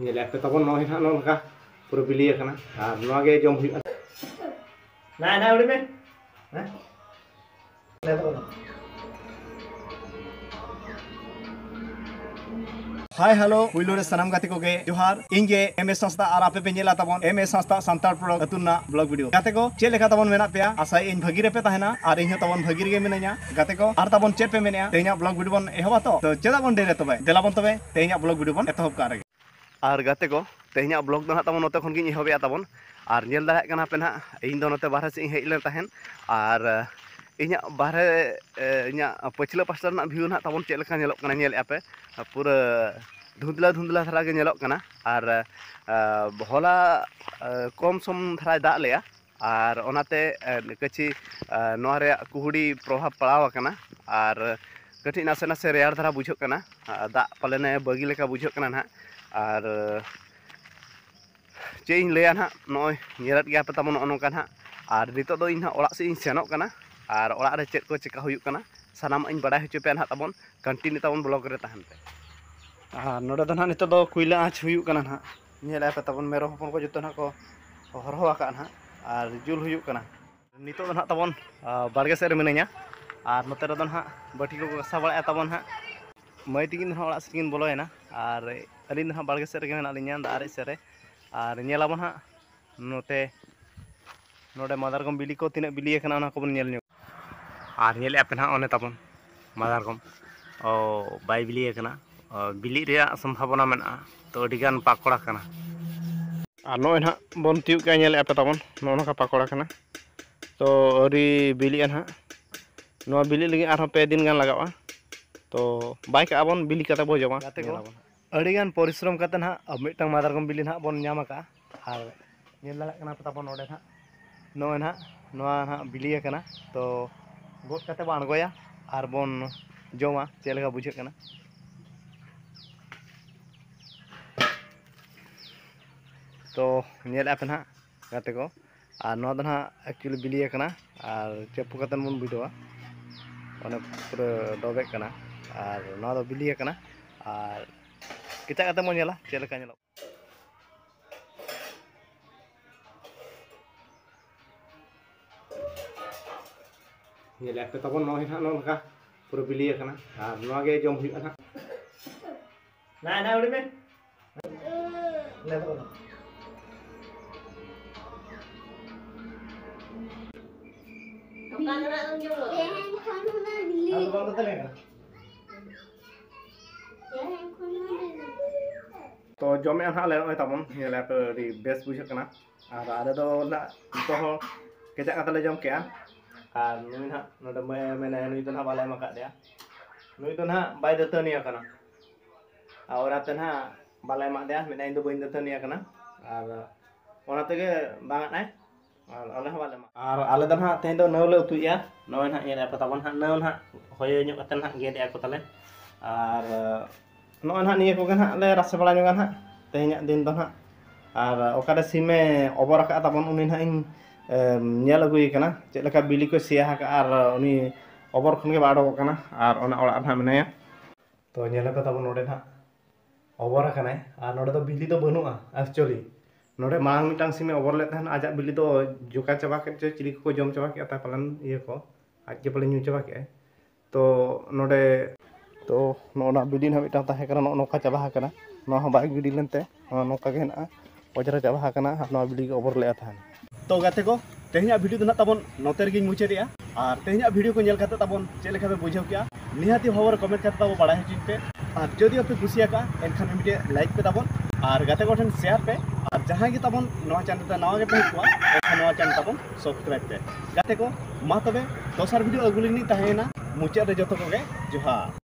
Nyelek pe tabon noy ha nolka pura bili kana ar noa ge jom huyu na udah me ha na tabon हाय hello हुइलो रे सनम गाते को गे जोहार इंगे एमएस संस्था आर आपे पेंजेला तबन एमएस संस्था सांताल प्रोडक्ट अतुना ब्लॉग वीडियो गाते को चे लेखा तबन मेना पेया आशा इन भगी रे पे ताहेना आर इन तबन भगी रे मेनाया गाते को आर तबन चे पे मेनया तेया ब्लॉग वीडियो बन एहवा तो चेदा बन डेरे तबे देला बन तबे तेया ब्लॉग वीडियो बन एतहब का रे आर गाते को तेया ब्लॉग दो ना तबन नते खन गिन एहबया तबन आर नेल दाड़ा कना पे ना इन दो नते बाहर से हेज ले ताहेन आर इኛ बाहर इኛ पछिला पास्टा ना व्यू ना तबन चे लेखा नेलक कना नेल आपे पूरा धुंधला धुंधला धारा के नेलक कना आर होला कम सम धारा दाग लेया आर ओनाते कछि नोआ रे कुहुडी प्रभाव पड़ाव कना आर कथि नासे नासे रेयार धारा बुझो कना दाग पालेने बगी लेका बुझो कना ना आर चे इन लेया ना नोय नेलत गया पे तमन नोका ना आर नितो दो इन ओड़ा से इन सेनोक कना आर ओड़ा रे चेक को चिका हुयुक कना सानाम इन बड़ा हचो पे ना तमन कंटिन्यू तमन ब्लॉग रे तहन पे नोडे दो ना नितो दो कुइला आँच हुयुक कना ना नेला पे तबन मेरो हपन को जतो ना को हरहो आका ना आर जुल हुयुक कना नितो दो ना तबन बारगे से रे मिनाया आर नोते रे दो ना बाटी को गसा बड़ा तबन हा मई तिगिन ना ओड़ा सिगिन बोलोयना आर अलिन ना बारगे से रे मेना लिnya दारे से रे आर नेला बन हा नोते नोडे मादारगम बिली को तिने बिली कना ना को बन नेल आर नेल पे ना ओने तबन मादारगम ओ बाय बिली कना बिली रे संभावना मेना तो अडिगान पाकोड़ा कना आर नोय ना बन तिउ का नेल पे तबन नोनो का पाकोड़ा कना तो अरी बिली ना नो बिली लगी आरो पे दिन गान लगावा तो बाय का बन बिली कता बो जमा अडिगान परिश्रम कते ना मिटang मादारगम बिली ना बन ᱧᱟᱢ का आर नेल लगा कना पे तबन ओडे ना नोय ना नोआ ना बिली कना तो गोट कते बा अणगोया आर बन जमा चेलगा बुझे कना तो नेल पे ना गाते को आर नो दो ना एक्चुअली बिली कना आर चेपु कतन बन बुझवा ओने पूरा डबे कना आर नो दो बिली कना आर किता कते मन नेला चेलका नेलो नेला पे तबन नोय ना नोका पूरा बिली कना आर नोआ गे जम हुई ना उड़ी में ले तो तो जमे ना ले तबन नेला पे बेस बुझे कना आर आरे दो ला तो केजा कता ले जम के आर नुई ना नोडे मेने नुई तो ना बाले मका दिया नुई तो ना बाय दतनिया कना और आते ना बाले मा दिया मेने इन दो बइन दतनिया कना आर ओना तेगे बांगा नाय आर अले बाले मा आर आले दन हा तेन दो नौले उतुया नोय ना ये पे तबन हा नौल हा होय ᱧᱚᱜ कते ना गेद या को तले आर नोय ना निये को गन हा ले रासे बड़ा ᱧᱚᱜ हा तेहnya दिन दो हा आर ओकारे सीमे ओबर का तबन उनी ना इन नेल अगुई कना चेक लेका बिली को सिया का आर उनी ओबर खन के बाडो कना आर ओना ओड़ा ना मेनाया तो नेल पे तबन नोडे ना ओबर कनाय आर नोडे तो बिली तो बनुआ एक्चुअली नोडे मांग मिटांग सीमे ओबर ले तहन आजा बिली तो जोका चबा के चिली को जम चबा के ता पलन ये को आज के पलन न्यू चबा के तो नोडे तो नोना बिली ना मिटांग ताहे कना नोका चबा कना नो हा बाइक बिली लेनते नोका के ना ओजरा चबा कना नो बिली के ओबर ले तहन तो गाते को तेहना वीडियो तो ना तबन नोते रे मुचादिया और तेहना वीडियो को नेल खाते तबन चे लेखा पे बुझाव किया निहाती भाव कमेंट खाते तब बड़ा हचिन पे और जदि आपे कुसिया का एनखान मिटे लाइक पे तबन और गाते को ठन शेयर पे और जहां गे तबन नवा चैनल पे नवा गे पे हुआ एनखान नवा चैनल तबन सब्सक्राइब पे गाते को मा तबे दोसर वीडियो अगुलिनी ताहेना मुचा रे जतो को गे जोहार।